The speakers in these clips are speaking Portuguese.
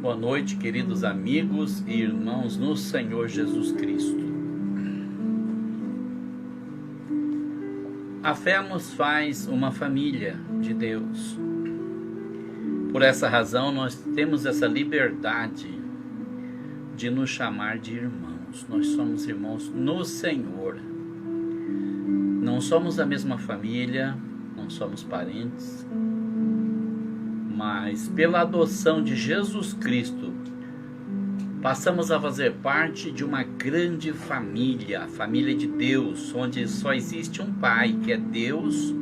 Boa noite, queridos amigos e irmãos no Senhor Jesus Cristo. A fé nos faz uma família de Deus. Por essa razão, nós temos essa liberdade de nos chamar de irmãos. Nós somos irmãos no Senhor. Não somos a mesma família, não somos parentes, mas pela adoção de Jesus Cristo, passamos a fazer parte de uma grande família, a família de Deus, onde só existe um Pai, que é Deus,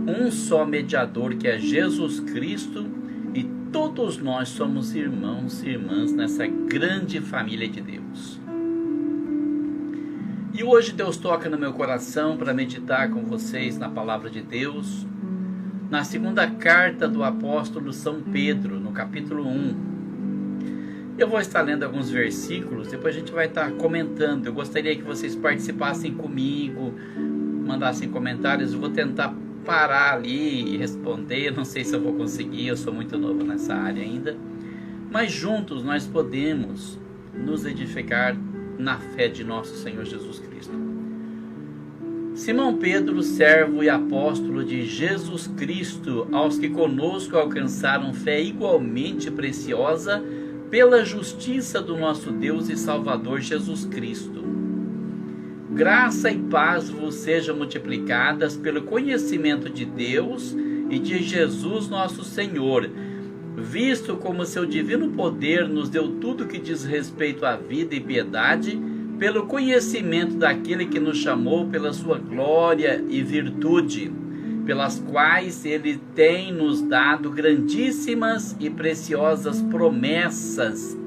um só mediador, que é Jesus Cristo, e todos nós somos irmãos e irmãs nessa grande família de Deus. E hoje Deus toca no meu coração para meditar com vocês na palavra de Deus, na segunda carta do apóstolo São Pedro, no capítulo 1. Eu vou estar lendo alguns versículos, depois a gente vai estar comentando. Eu gostaria que vocês participassem comigo, mandassem comentários. Eu vou tentar parar ali e responder. Eu não sei se eu vou conseguir, eu sou muito novo nessa área ainda. Mas juntos nós podemos nos edificar na fé de nosso Senhor Jesus Cristo. Simão Pedro, servo e apóstolo de Jesus Cristo, aos que conosco alcançaram fé igualmente preciosa pela justiça do nosso Deus e Salvador Jesus Cristo. Graça e paz vos sejam multiplicadas pelo conhecimento de Deus e de Jesus nosso Senhor, visto como seu divino poder nos deu tudo que diz respeito à vida e piedade, pelo conhecimento daquele que nos chamou pela sua glória e virtude, pelas quais ele tem nos dado grandíssimas e preciosas promessas,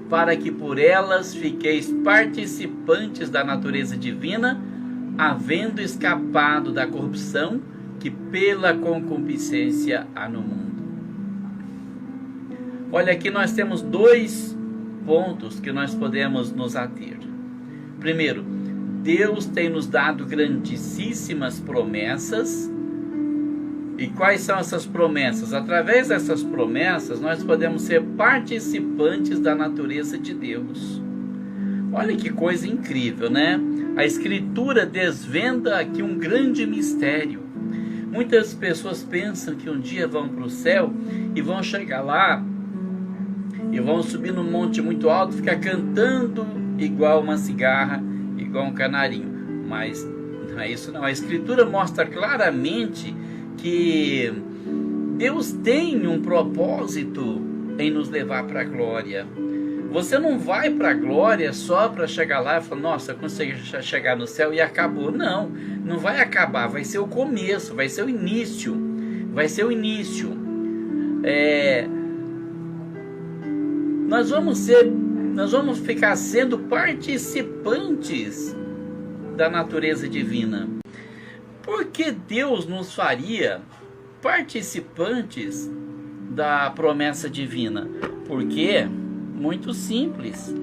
para que por elas fiqueis participantes da natureza divina, havendo escapado da corrupção que pela concupiscência há no mundo. Olha, aqui nós temos dois pontos que nós podemos nos ater. Primeiro, Deus tem nos dado grandíssimas promessas. E quais são essas promessas? Através dessas promessas, nós podemos ser participantes da natureza de Deus. Olha que coisa incrível, né? A Escritura desvenda aqui um grande mistério. Muitas pessoas pensam que um dia vão para o céu e vão chegar lá e vão subir num monte muito alto, ficar cantando igual uma cigarra, igual um canarinho. Mas não é isso não. A Escritura mostra claramente que Deus tem um propósito em nos levar para a glória. Você não vai para a glória só para chegar lá e falar, nossa, eu consegui chegar no céu e acabou. Não, não vai acabar, vai ser o começo, vai ser o início. Vai ser o início. Nós vamos ficar sendo participantes da natureza divina. Por que Deus nos faria participantes da promessa divina? Porque, muito simples.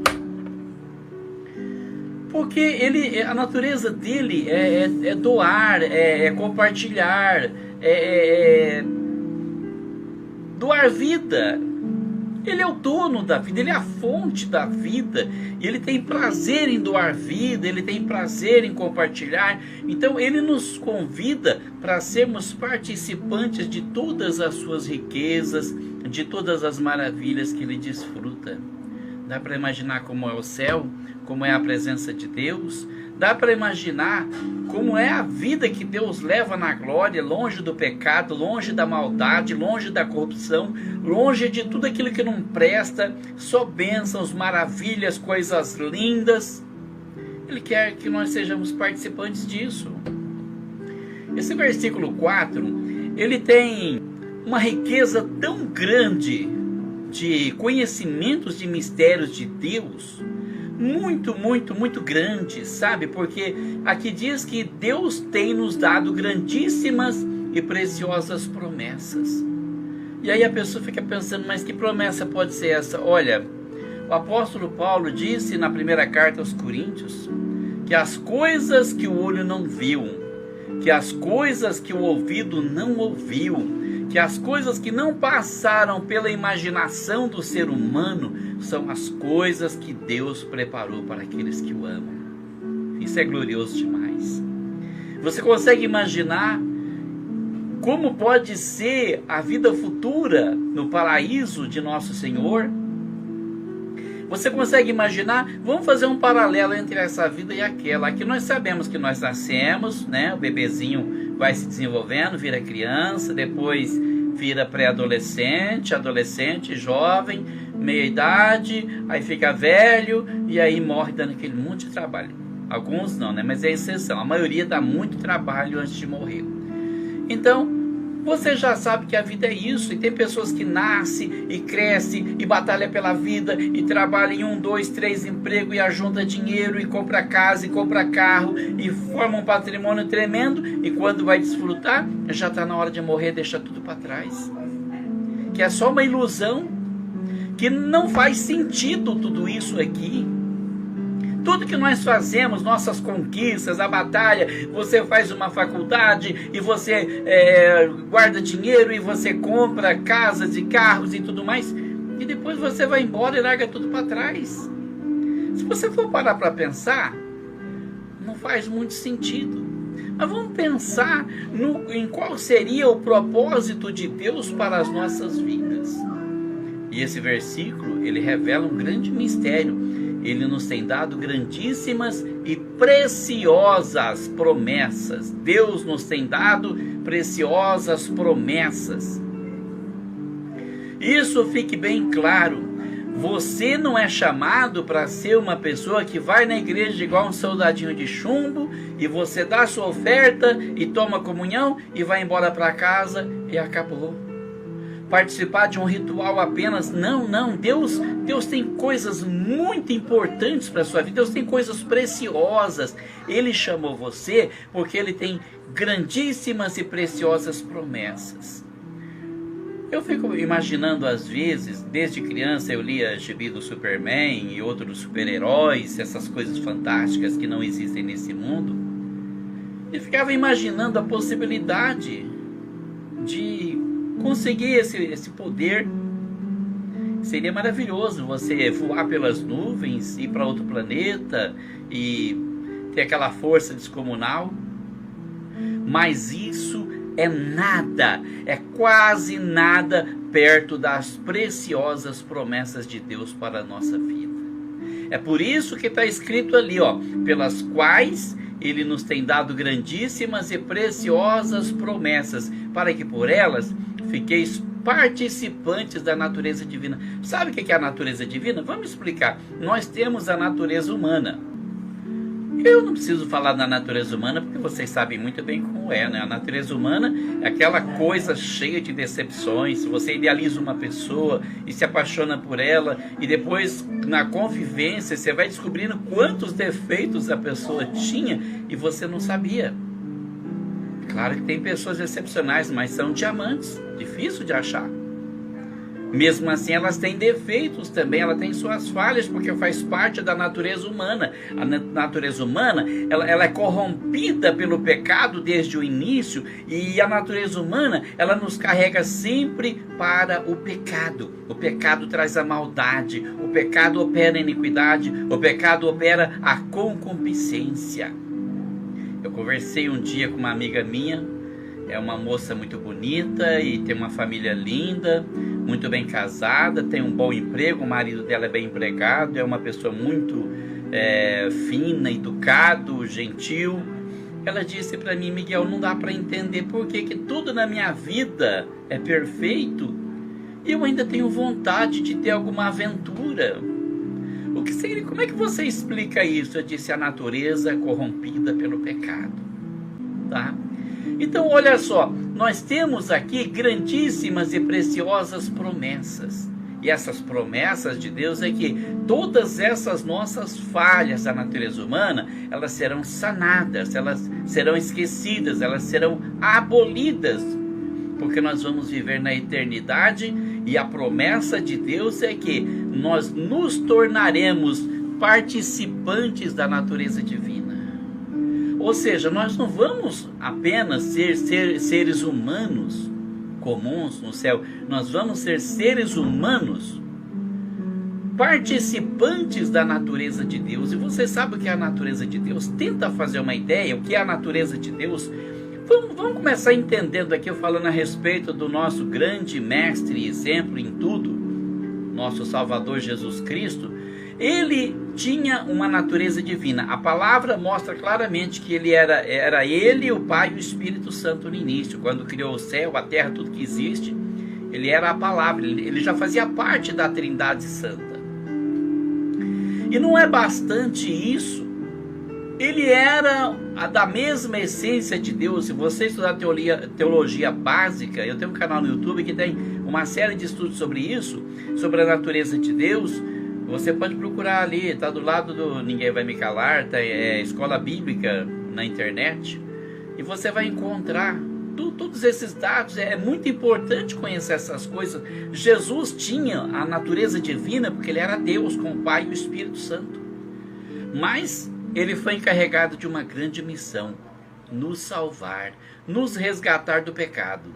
Porque a natureza dele é doar, é compartilhar, doar vida. Ele é o dono da vida, ele é a fonte da vida, e ele tem prazer em doar vida, ele tem prazer em compartilhar. Então ele nos convida para sermos participantes de todas as suas riquezas, de todas as maravilhas que ele desfruta. Dá para imaginar como é o céu, como é a presença de Deus? Dá para imaginar como é a vida que Deus leva na glória, longe do pecado, longe da maldade, longe da corrupção, longe de tudo aquilo que não presta, só bênçãos, maravilhas, coisas lindas. Ele quer que nós sejamos participantes disso. Esse versículo 4, ele tem uma riqueza tão grande de conhecimentos de mistérios de Deus, muito grande, sabe? Porque aqui diz que Deus tem nos dado grandíssimas e preciosas promessas. E aí a pessoa fica pensando, mas que promessa pode ser essa? Olha, o apóstolo Paulo disse na primeira carta aos Coríntios que as coisas que o olho não viu, que as coisas que o ouvido não ouviu, que as coisas que não passaram pela imaginação do ser humano são as coisas que Deus preparou para aqueles que o amam. Isso é glorioso demais. Você consegue imaginar como pode ser a vida futura no paraíso de nosso Senhor? Você consegue imaginar? Vamos fazer um paralelo entre essa vida e aquela. Aqui nós sabemos que nós nascemos, né? O bebezinho vai se desenvolvendo, vira criança, depois vira pré-adolescente, adolescente, jovem, meia-idade, aí fica velho e aí morre dando aquele monte de trabalho. Alguns não, né? Mas é exceção. A maioria dá muito trabalho antes de morrer. Então, você já sabe que a vida é isso, e tem pessoas que nascem e crescem e batalham pela vida e trabalham em 1, 2, 3 empregos e ajunta dinheiro e compra casa e compra carro e forma um patrimônio tremendo, e quando vai desfrutar, já está na hora de morrer, deixa tudo para trás. Que é só uma ilusão, que não faz sentido tudo isso aqui. Tudo que nós fazemos, nossas conquistas, a batalha, você faz uma faculdade e você guarda dinheiro e você compra casas e carros e tudo mais, e depois você vai embora e larga tudo para trás. Se você for parar para pensar, não faz muito sentido. Mas vamos pensar em qual seria o propósito de Deus para as nossas vidas. E esse versículo, ele revela um grande mistério. Ele nos tem dado grandíssimas e preciosas promessas. Deus nos tem dado preciosas promessas. Isso fique bem claro. Você não é chamado para ser uma pessoa que vai na igreja igual um soldadinho de chumbo, e você dá sua oferta e toma comunhão e vai embora para casa e acabou. Participar de um ritual apenas, não, Deus tem coisas muito importantes para a sua vida, Deus tem coisas preciosas. Ele chamou você porque Ele tem grandíssimas e preciosas promessas. Eu fico imaginando às vezes, desde criança eu lia gibi do Superman e outros super-heróis, essas coisas fantásticas que não existem nesse mundo, e ficava imaginando a possibilidade de conseguir esse poder. Seria maravilhoso você voar pelas nuvens, ir para outro planeta e ter aquela força descomunal. Mas isso é nada, é quase nada perto das preciosas promessas de Deus para a nossa vida. É por isso que está escrito ali, pelas quais Ele nos tem dado grandíssimas e preciosas promessas, para que por elas fiqueis participantes da natureza divina. Sabe o que é a natureza divina? Vamos explicar. Nós temos a natureza humana. Eu não preciso falar da natureza humana, porque vocês sabem muito bem como é, né? A natureza humana é aquela coisa cheia de decepções. Você idealiza uma pessoa e se apaixona por ela, e depois, na convivência, você vai descobrindo quantos defeitos a pessoa tinha e você não sabia. Claro que tem pessoas excepcionais, mas são diamantes, difícil de achar. Mesmo assim, elas têm defeitos também, ela tem suas falhas, porque faz parte da natureza humana. A natureza humana, ela é corrompida pelo pecado desde o início, e a natureza humana, ela nos carrega sempre para o pecado. O pecado traz a maldade, o pecado opera a iniquidade, o pecado opera a concupiscência. Eu conversei um dia com uma amiga minha, é uma moça muito bonita e tem uma família linda, muito bem casada, tem um bom emprego, o marido dela é bem empregado, é uma pessoa muito fina, educado, gentil. Ela disse para mim: Miguel, não dá para entender por que tudo na minha vida é perfeito e eu ainda tenho vontade de ter alguma aventura. O que seria? Como é que você explica isso? Eu disse: a natureza corrompida pelo pecado, tá? Então, olha só, nós temos aqui grandíssimas e preciosas promessas. E essas promessas de Deus é que todas essas nossas falhas da natureza humana, elas serão sanadas, elas serão esquecidas, elas serão abolidas, porque nós vamos viver na eternidade, e a promessa de Deus é que nós nos tornaremos participantes da natureza divina. Ou seja, nós não vamos apenas ser seres humanos comuns no céu. Nós vamos ser seres humanos participantes da natureza de Deus. E você sabe o que é a natureza de Deus? Tenta fazer uma ideia o que é a natureza de Deus. Vamos começar entendendo aqui, eu falando a respeito do nosso grande mestre e exemplo em tudo, nosso Salvador Jesus Cristo. Ele tinha uma natureza divina. A palavra mostra claramente que ele era ele, o Pai e o Espírito Santo no início. Quando criou o céu, a terra, tudo que existe, ele era a palavra, ele já fazia parte da Trindade Santa. E não é bastante isso, ele era da mesma essência de Deus. Se você estudar teologia básica, eu tenho um canal no YouTube que tem uma série de estudos sobre isso, sobre a natureza de Deus. Você pode procurar ali, está do lado do Ninguém Vai Me Calar, tá, Escola Bíblica na internet, e você vai encontrar todos esses dados. É muito importante conhecer essas coisas. Jesus tinha a natureza divina porque ele era Deus com o Pai e o Espírito Santo. Mas ele foi encarregado de uma grande missão: nos salvar, nos resgatar do pecado.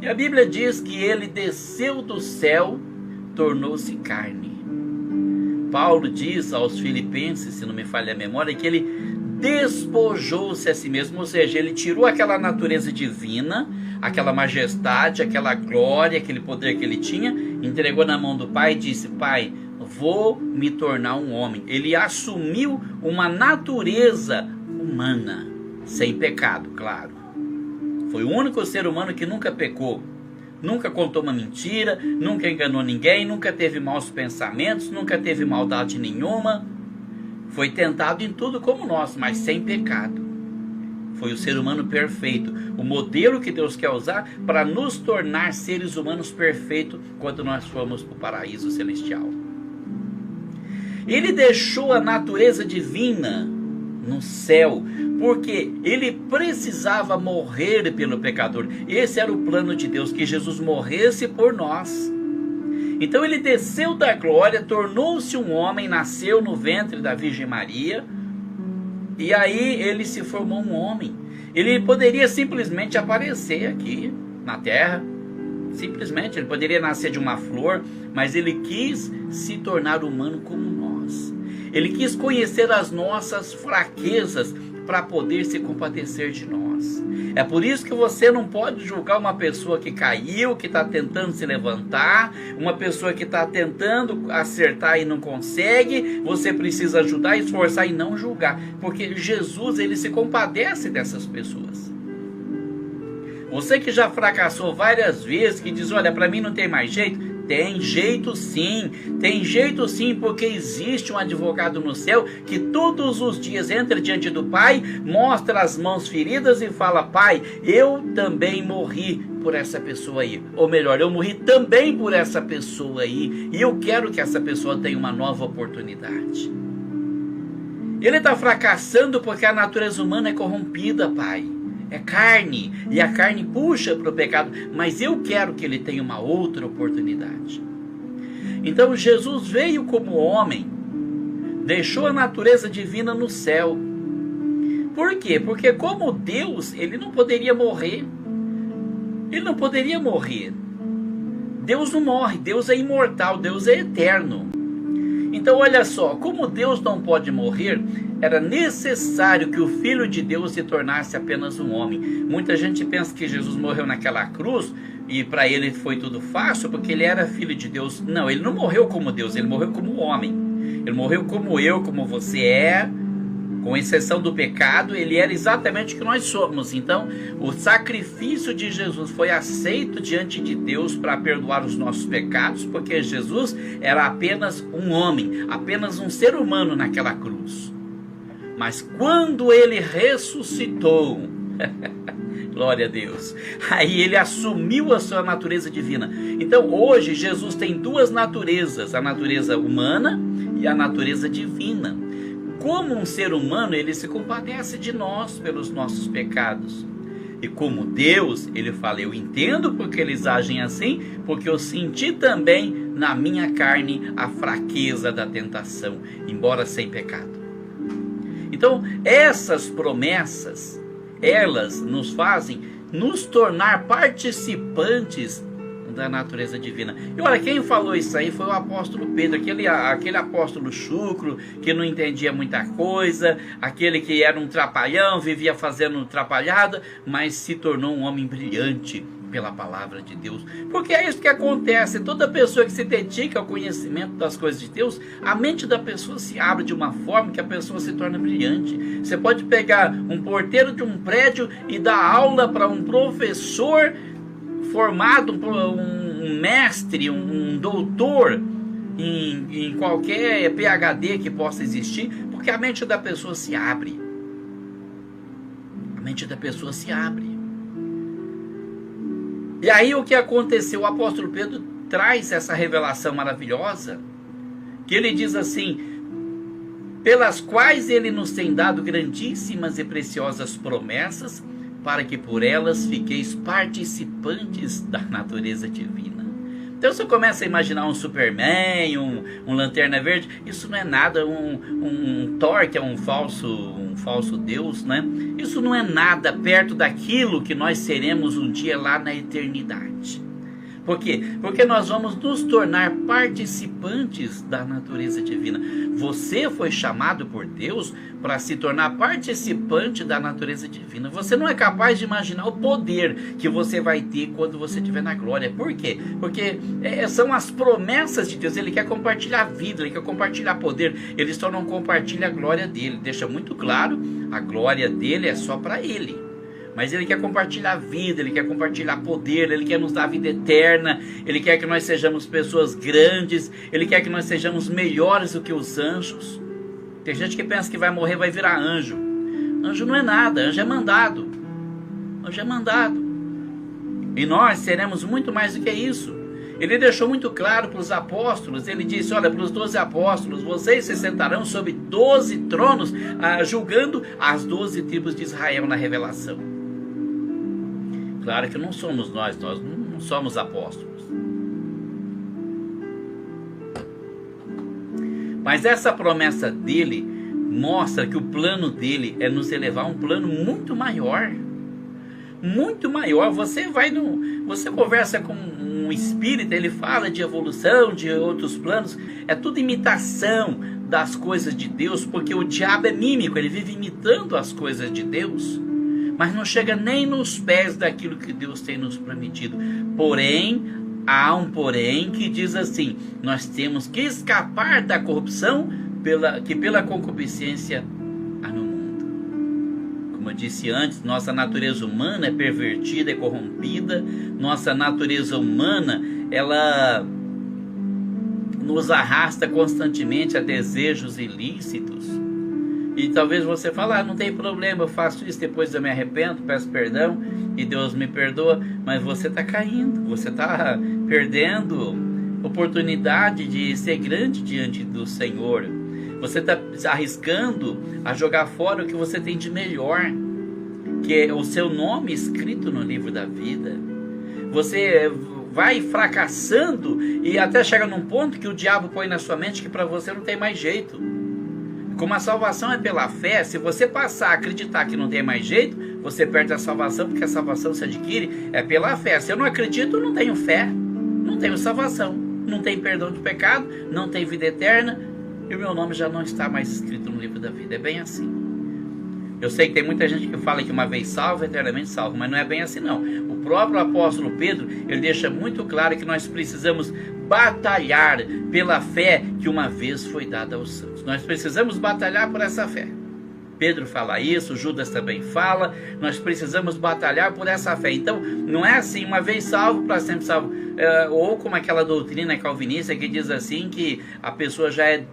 E a Bíblia diz que ele desceu do céu, tornou-se carne. Paulo diz aos Filipenses, se não me falha a memória, que ele despojou-se a si mesmo, ou seja, ele tirou aquela natureza divina, aquela majestade, aquela glória, aquele poder que ele tinha, entregou na mão do Pai e disse: Pai, vou me tornar um homem. Ele assumiu uma natureza humana, sem pecado, claro. Foi o único ser humano que nunca pecou, nunca contou uma mentira, nunca enganou ninguém, nunca teve maus pensamentos, nunca teve maldade nenhuma. Foi tentado em tudo como nós, mas sem pecado. Foi o ser humano perfeito, o modelo que Deus quer usar para nos tornar seres humanos perfeitos quando nós formos para o paraíso celestial. Ele deixou a natureza divina no céu, porque ele precisava morrer pelo pecador. Esse era o plano de Deus, que Jesus morresse por nós. Então ele desceu da glória, tornou-se um homem, nasceu no ventre da Virgem Maria, e aí ele se formou um homem. Ele poderia simplesmente aparecer aqui na terra, simplesmente, ele poderia nascer de uma flor, mas ele quis se tornar humano como nós. Ele quis conhecer as nossas fraquezas para poder se compadecer de nós. É por isso que você não pode julgar uma pessoa que caiu, que está tentando se levantar, uma pessoa que está tentando acertar e não consegue. Você precisa ajudar, esforçar e não julgar, porque Jesus, ele se compadece dessas pessoas. Você que já fracassou várias vezes, que diz: olha, para mim não tem mais jeito. Tem jeito sim, porque existe um advogado no céu que todos os dias entra diante do Pai, mostra as mãos feridas e fala: Pai, eu também morri por essa pessoa aí, ou melhor, eu morri também por essa pessoa aí, e eu quero que essa pessoa tenha uma nova oportunidade. Ele está fracassando porque a natureza humana é corrompida, Pai. É carne, e a carne puxa para o pecado, mas eu quero que ele tenha uma outra oportunidade. Então Jesus veio como homem, deixou a natureza divina no céu. Por quê? Porque como Deus, ele não poderia morrer. Ele não poderia morrer. Deus não morre, Deus é imortal, Deus é eterno. Então olha só, como Deus não pode morrer, era necessário que o Filho de Deus se tornasse apenas um homem. Muita gente pensa que Jesus morreu naquela cruz e para ele foi tudo fácil porque ele era Filho de Deus. Não, ele não morreu como Deus, ele morreu como homem. Ele morreu como eu, como você é, com exceção do pecado, ele era exatamente o que nós somos. Então, o sacrifício de Jesus foi aceito diante de Deus para perdoar os nossos pecados, porque Jesus era apenas um homem, apenas um ser humano naquela cruz. Mas quando ele ressuscitou, glória a Deus, aí ele assumiu a sua natureza divina. Então, hoje, Jesus tem duas naturezas, a natureza humana e a natureza divina. Como um ser humano, ele se compadece de nós pelos nossos pecados. E como Deus, ele fala: eu entendo porque eles agem assim, porque eu senti também na minha carne a fraqueza da tentação, embora sem pecado. Então, essas promessas, elas nos fazem nos tornar participantes da natureza divina. E olha, quem falou isso aí foi o apóstolo Pedro, aquele apóstolo chucro, que não entendia muita coisa, aquele que era um trapalhão, vivia fazendo trapalhada, mas se tornou um homem brilhante pela palavra de Deus. Porque é isso que acontece. Toda pessoa que se dedica ao conhecimento das coisas de Deus, a mente da pessoa se abre de uma forma que a pessoa se torna brilhante. Você pode pegar um porteiro de um prédio e dar aula para um professor formado, um mestre, um doutor em qualquer PhD que possa existir, porque a mente da pessoa se abre. A mente da pessoa se abre. E aí o que aconteceu? O apóstolo Pedro traz essa revelação maravilhosa, que ele diz assim: pelas quais ele nos tem dado grandíssimas e preciosas promessas, para que por elas fiqueis participantes da natureza divina. Então você começa a imaginar um Superman, um Lanterna Verde, isso não é nada, um Thor, que é um falso Deus, né? Isso não é nada perto daquilo que nós seremos um dia lá na eternidade. Por quê? Porque nós vamos nos tornar participantes da natureza divina. Você foi chamado por Deus para se tornar participante da natureza divina. Você não é capaz de imaginar o poder que você vai ter quando você estiver na glória. Por quê? Porque são as promessas de Deus. Ele quer compartilhar a vida, Ele quer compartilhar poder. Ele só não compartilha a glória dele. Deixa muito claro, a glória dele é só para Ele. Mas Ele quer compartilhar a vida, Ele quer compartilhar poder, Ele quer nos dar a vida eterna, Ele quer que nós sejamos pessoas grandes, Ele quer que nós sejamos melhores do que os anjos. Tem gente que pensa que vai morrer, vai virar anjo. Anjo não é nada, anjo é mandado. Anjo é mandado. E nós seremos muito mais do que isso. Ele deixou muito claro para os apóstolos, ele disse, olha, para os 12 apóstolos, vocês se sentarão sobre 12 tronos, julgando as 12 tribos de Israel na revelação. Claro que não somos nós não somos apóstolos. Mas essa promessa dele mostra que o plano dele é nos elevar a um plano muito maior. Muito maior. Você conversa com um espírita, ele fala de evolução, de outros planos. É tudo imitação das coisas de Deus, porque o diabo é mímico, ele vive imitando as coisas de Deus, mas não chega nem nos pés daquilo que Deus tem nos prometido. Porém, há um porém que diz assim: nós temos que escapar da corrupção que pela concupiscência há no mundo. Como eu disse antes, nossa natureza humana é pervertida, é corrompida. Nossa natureza humana, ela nos arrasta constantemente a desejos ilícitos. E talvez você fale, não tem problema, eu faço isso, depois eu me arrependo, peço perdão e Deus me perdoa. Mas você está caindo, você está perdendo oportunidade de ser grande diante do Senhor. Você está arriscando a jogar fora o que você tem de melhor, que é o seu nome escrito no livro da vida. Você vai fracassando e até chega num ponto que o diabo põe na sua mente que para você não tem mais jeito. Como a salvação é pela fé, se você passar a acreditar que não tem mais jeito, você perde a salvação, porque a salvação se adquire pela fé. Se eu não acredito, eu não tenho fé, não tenho salvação, não tenho perdão de pecado, não tenho vida eterna, e o meu nome já não está mais escrito no livro da vida. É bem assim. Eu sei que tem muita gente que fala que uma vez salvo, eternamente salvo, mas não é bem assim não. O próprio apóstolo Pedro, ele deixa muito claro que nós precisamos batalhar pela fé que uma vez foi dada aos santos. Nós precisamos batalhar por essa fé. Pedro fala isso, Judas também fala, nós precisamos batalhar por essa fé. Então, não é assim, uma vez salvo, para sempre salvo. Ou como aquela doutrina calvinista que diz assim, que a pessoa já é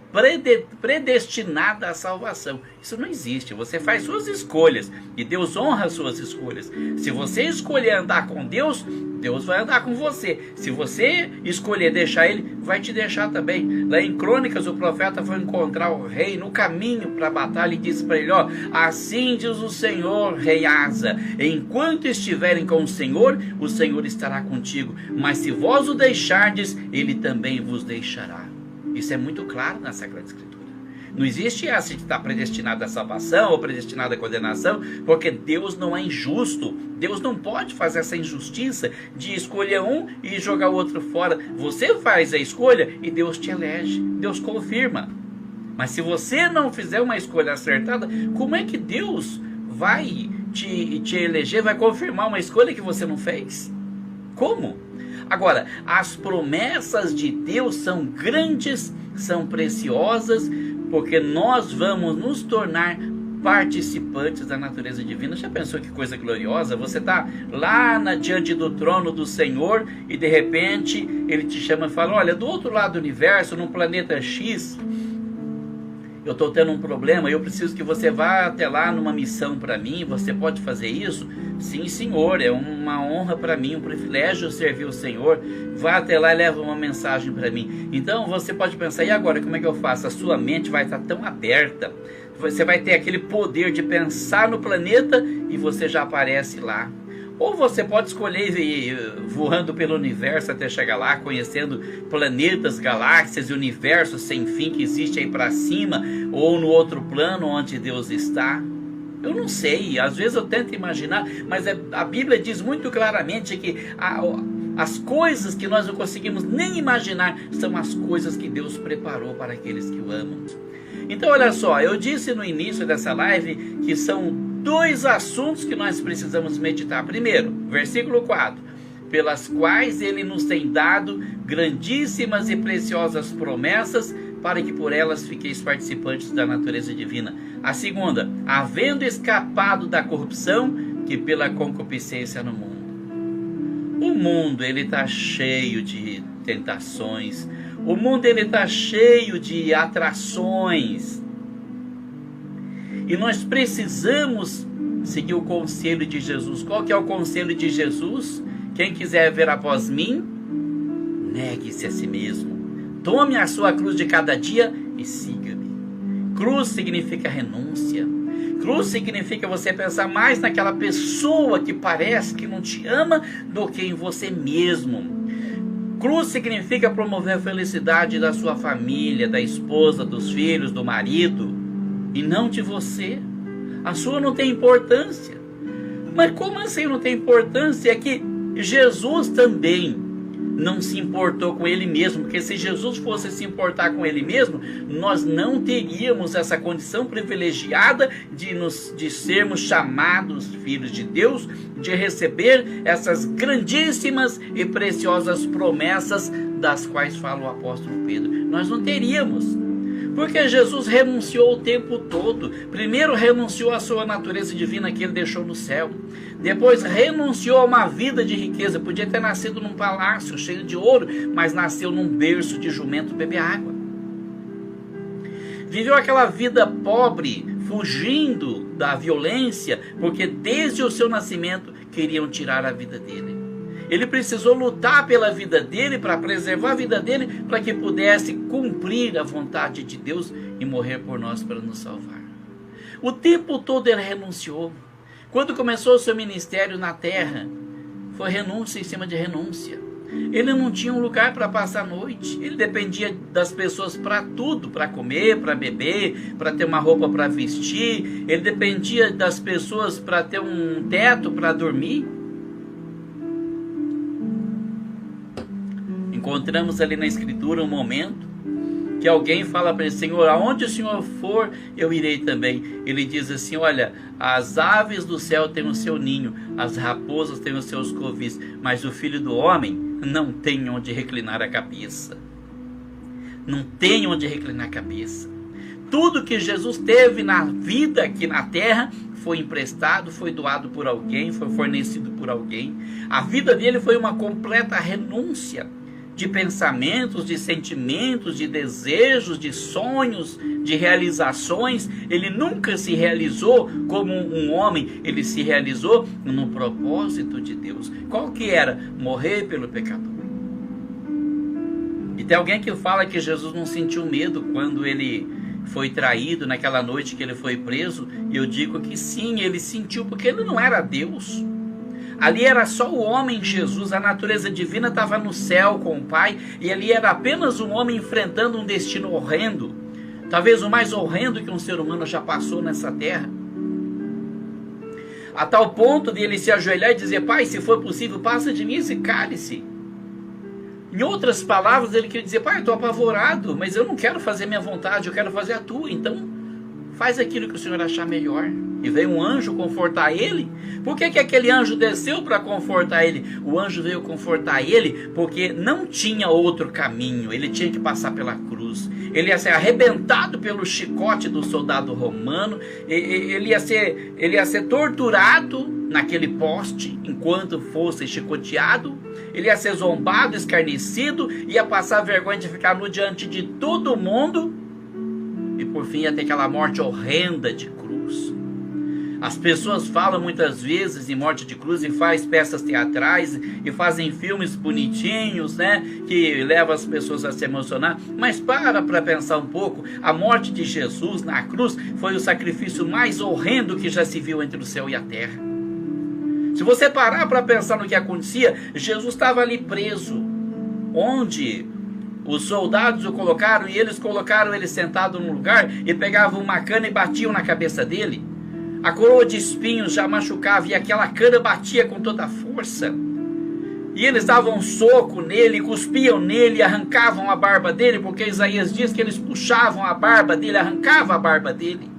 predestinada à salvação. Isso não existe. Você faz suas escolhas e Deus honra as suas escolhas. Se você escolher andar com Deus, Deus vai andar com você. Se você escolher deixar Ele, vai te deixar também. Lá em Crônicas, o profeta foi encontrar o rei no caminho para a batalha e disse para ele, assim diz o Senhor, rei Asa, enquanto estiverem com o Senhor estará contigo, mas se vós o deixardes, Ele também vos deixará. Isso é muito claro na Sagrada Escritura. Não existe essa de estar predestinado à salvação ou predestinado à condenação, porque Deus não é injusto. Deus não pode fazer essa injustiça de escolher um e jogar o outro fora. Você faz a escolha e Deus te elege, Deus confirma. Mas se você não fizer uma escolha acertada, como é que Deus vai te eleger, vai confirmar uma escolha que você não fez? Como? Agora, as promessas de Deus são grandes, são preciosas, porque nós vamos nos tornar participantes da natureza divina. Já pensou que coisa gloriosa? Você está lá diante do trono do Senhor e de repente Ele te chama e fala: olha, do outro lado do universo, no planeta X, eu estou tendo um problema, eu preciso que você vá até lá numa missão para mim. Você pode fazer isso? Sim, Senhor, é uma honra para mim, um privilégio servir o Senhor. Vá até lá e leva uma mensagem para mim. Então você pode pensar: e agora, como é que eu faço? A sua mente vai estar tão aberta, você vai ter aquele poder de pensar no planeta e você já aparece lá. Ou você pode escolher ir voando pelo universo até chegar lá, conhecendo planetas, galáxias e universos sem fim que existe aí para cima, ou no outro plano onde Deus está. Eu não sei, às vezes eu tento imaginar, mas a Bíblia diz muito claramente que as coisas que nós não conseguimos nem imaginar são as coisas que Deus preparou para aqueles que o amam. Então olha só, eu disse no início dessa live que são dois assuntos que nós precisamos meditar. Primeiro, versículo 4, pelas quais Ele nos tem dado grandíssimas e preciosas promessas, para que por elas fiqueis participantes da natureza divina. A segunda, havendo escapado da corrupção que pela concupiscência no mundo. O mundo, ele está cheio de tentações. O mundo, ele está cheio de atrações. E nós precisamos seguir o conselho de Jesus. Qual que é o conselho de Jesus? Quem quiser vir após mim, negue-se a si mesmo. Tome a sua cruz de cada dia e siga-me. Cruz significa renúncia. Cruz significa você pensar mais naquela pessoa que parece que não te ama do que em você mesmo. Cruz significa promover a felicidade da sua família, da esposa, dos filhos, do marido, e não de você. A sua não tem importância. Mas como assim não tem importância? É que Jesus também não se importou com Ele mesmo, porque se Jesus fosse se importar com Ele mesmo, nós não teríamos essa condição privilegiada de sermos chamados filhos de Deus, de receber essas grandíssimas e preciosas promessas das quais fala o apóstolo Pedro. Nós não teríamos. Porque Jesus renunciou o tempo todo. Primeiro renunciou à sua natureza divina que Ele deixou no céu. Depois renunciou a uma vida de riqueza. Podia ter nascido num palácio cheio de ouro, mas nasceu num berço de jumento beber água. Viveu aquela vida pobre, fugindo da violência, porque desde o seu nascimento queriam tirar a vida dele. Ele precisou lutar pela vida dele, para preservar a vida dele, para que pudesse cumprir a vontade de Deus e morrer por nós para nos salvar. O tempo todo ele renunciou. Quando começou o seu ministério na terra, foi renúncia em cima de renúncia. Ele não tinha um lugar para passar a noite. Ele dependia das pessoas para tudo, para comer, para beber, para ter uma roupa para vestir. Ele dependia das pessoas para ter um teto para dormir. Encontramos ali na Escritura um momento que alguém fala para ele: Senhor, aonde o Senhor for, eu irei também. Ele diz assim: olha, as aves do céu têm o seu ninho, as raposas têm os seus covis, mas o Filho do Homem não tem onde reclinar a cabeça. Não tem onde reclinar a cabeça. Tudo que Jesus teve na vida aqui na terra foi emprestado, foi doado por alguém, foi fornecido por alguém. A vida dele foi uma completa renúncia de pensamentos, de sentimentos, de desejos, de sonhos, de realizações. Ele nunca se realizou como um homem, ele se realizou no propósito de Deus. Qual que era? Morrer pelo pecador. E tem alguém que fala que Jesus não sentiu medo quando ele foi traído naquela noite que ele foi preso. E eu digo que sim, ele sentiu, porque ele não era Deus. Ali era só o homem Jesus, a natureza divina estava no céu com o Pai, e ali era apenas um homem enfrentando um destino horrendo. talvez o mais horrendo que um ser humano já passou nessa terra, a tal ponto de ele se ajoelhar e dizer: Pai, se for possível, passa de mim esse cálice. Em outras palavras, ele queria dizer: Pai, eu estou apavorado, mas eu não quero fazer minha vontade, eu quero fazer a tua, então faz aquilo que o Senhor achar melhor. E veio um anjo confortar ele. Por que aquele anjo desceu para confortar ele? O anjo veio confortar ele porque não tinha outro caminho. Ele tinha que passar pela cruz. Ele ia ser arrebentado pelo chicote do soldado romano. Ele ia ser torturado naquele poste enquanto fosse chicoteado. Ele ia ser zombado, escarnecido, ia passar vergonha de ficar nu diante de todo mundo. E por fim ia ter aquela morte horrenda de cruz. As pessoas falam muitas vezes em morte de cruz e fazem peças teatrais e fazem filmes bonitinhos, né, que levam as pessoas a se emocionar. Mas para pensar um pouco, a morte de Jesus na cruz foi o sacrifício mais horrendo que já se viu entre o céu e a terra. Se você parar para pensar no que acontecia, Jesus estava ali preso, onde os soldados o colocaram, e eles colocaram ele sentado num lugar e pegavam uma cana e batiam na cabeça dele. A coroa de espinhos já machucava e aquela cana batia com toda a força. E eles davam um soco nele, cuspiam nele, arrancavam a barba dele, porque Isaías diz que eles puxavam a barba dele, arrancavam a barba dele.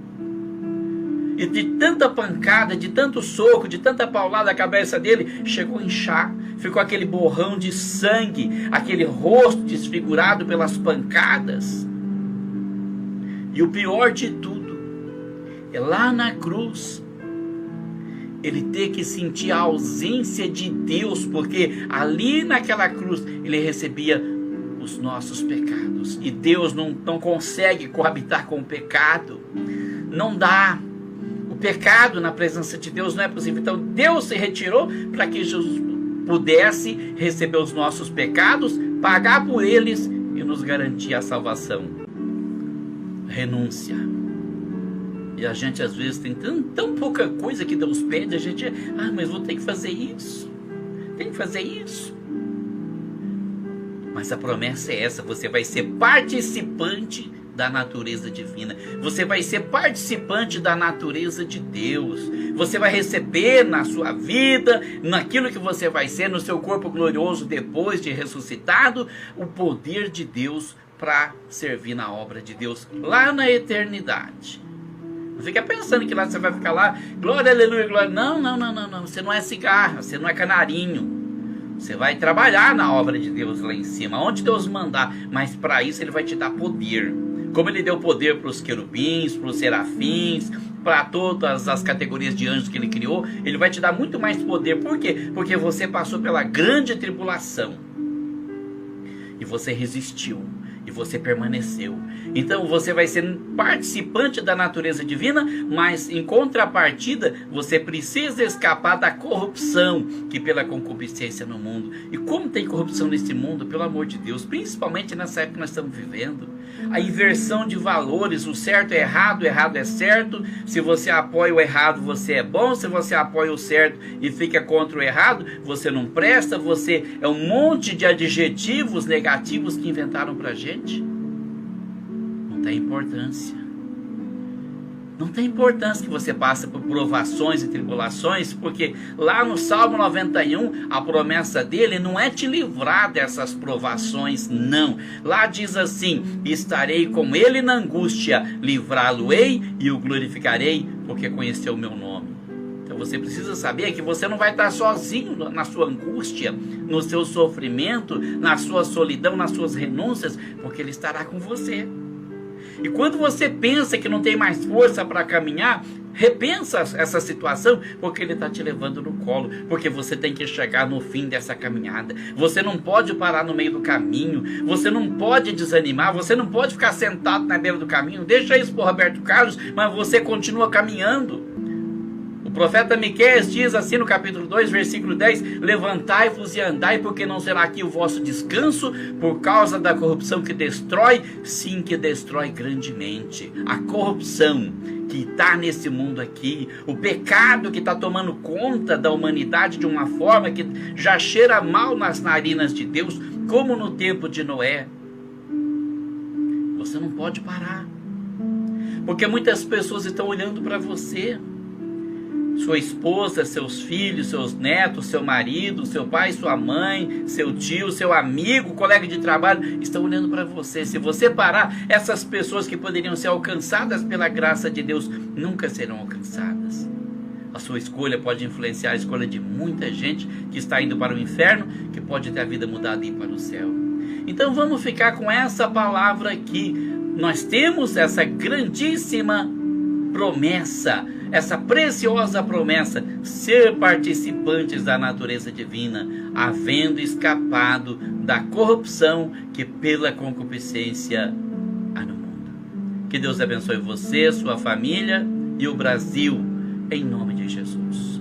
E de tanta pancada, de tanto soco, de tanta paulada na cabeça dele, chegou a inchar. Ficou aquele borrão de sangue, aquele rosto desfigurado pelas pancadas. E o pior de tudo é lá na cruz ele ter que sentir a ausência de Deus, porque ali naquela cruz ele recebia os nossos pecados. E Deus não consegue coabitar com o pecado. Não dá. O pecado na presença de Deus não é possível. Então Deus se retirou para que Jesus pudesse receber os nossos pecados, pagar por eles e nos garantir a salvação. Renúncia. E a gente às vezes tem tão pouca coisa que Deus pede, a gente, mas vou ter que fazer isso, tem que fazer isso. Mas a promessa é essa: você vai ser participante da natureza divina, você vai ser participante da natureza de Deus, você vai receber na sua vida, naquilo que você vai ser, no seu corpo glorioso depois de ressuscitado, o poder de Deus para servir na obra de Deus lá na eternidade. Não fica pensando que lá você vai ficar lá, glória, aleluia, glória. Não. Você não é cigarra, você não é canarinho. Você vai trabalhar na obra de Deus lá em cima, onde Deus mandar. Mas para isso ele vai te dar poder. Como ele deu poder para os querubins, para os serafins, para todas as categorias de anjos que ele criou, ele vai te dar muito mais poder. Por quê? Porque você passou pela grande tribulação. E você resistiu. E você permaneceu. Então você vai ser participante da natureza divina, mas em contrapartida você precisa escapar da corrupção que pela concupiscência no mundo. E como tem corrupção nesse mundo, pelo amor de Deus, principalmente nessa época que nós estamos vivendo, a inversão de valores, o certo é errado, o errado é certo. Se você apoia o errado, você é bom. Se você apoia o certo e fica contra o errado, você não presta. Você é um monte de adjetivos negativos que inventaram pra gente. Não tem importância. Não tem importância que você passe por provações e tribulações, porque lá no Salmo 91, a promessa dele não é te livrar dessas provações, não. Lá diz assim: estarei com ele na angústia, livrá-lo-ei e o glorificarei, porque conheceu o meu nome. Então você precisa saber que você não vai estar sozinho na sua angústia, no seu sofrimento, na sua solidão, nas suas renúncias, porque ele estará com você. E quando você pensa que não tem mais força para caminhar, repensa essa situação, porque ele está te levando no colo, porque você tem que chegar no fim dessa caminhada. Você não pode parar no meio do caminho, você não pode desanimar, você não pode ficar sentado na beira do caminho. Deixa isso para o Roberto Carlos, mas você continua caminhando. O profeta Miqueias diz assim no capítulo 2, versículo 10: levantai-vos e andai, porque não será aqui o vosso descanso, por causa da corrupção que destrói, sim, que destrói grandemente. A corrupção que está nesse mundo aqui, o pecado que está tomando conta da humanidade de uma forma que já cheira mal nas narinas de Deus, como no tempo de Noé. Você não pode parar. Porque muitas pessoas estão olhando para você. Sua esposa, seus filhos, seus netos, seu marido, seu pai, sua mãe, seu tio, seu amigo, colega de trabalho, estão olhando para você. Se você parar, essas pessoas que poderiam ser alcançadas pela graça de Deus, nunca serão alcançadas. A sua escolha pode influenciar a escolha de muita gente que está indo para o inferno, que pode ter a vida mudada e ir para o céu. Então vamos ficar com essa palavra aqui. Nós temos essa grandíssima promessa, essa preciosa promessa, ser participantes da natureza divina, havendo escapado da corrupção que pela concupiscência há no mundo. Que Deus abençoe você, sua família e o Brasil, em nome de Jesus.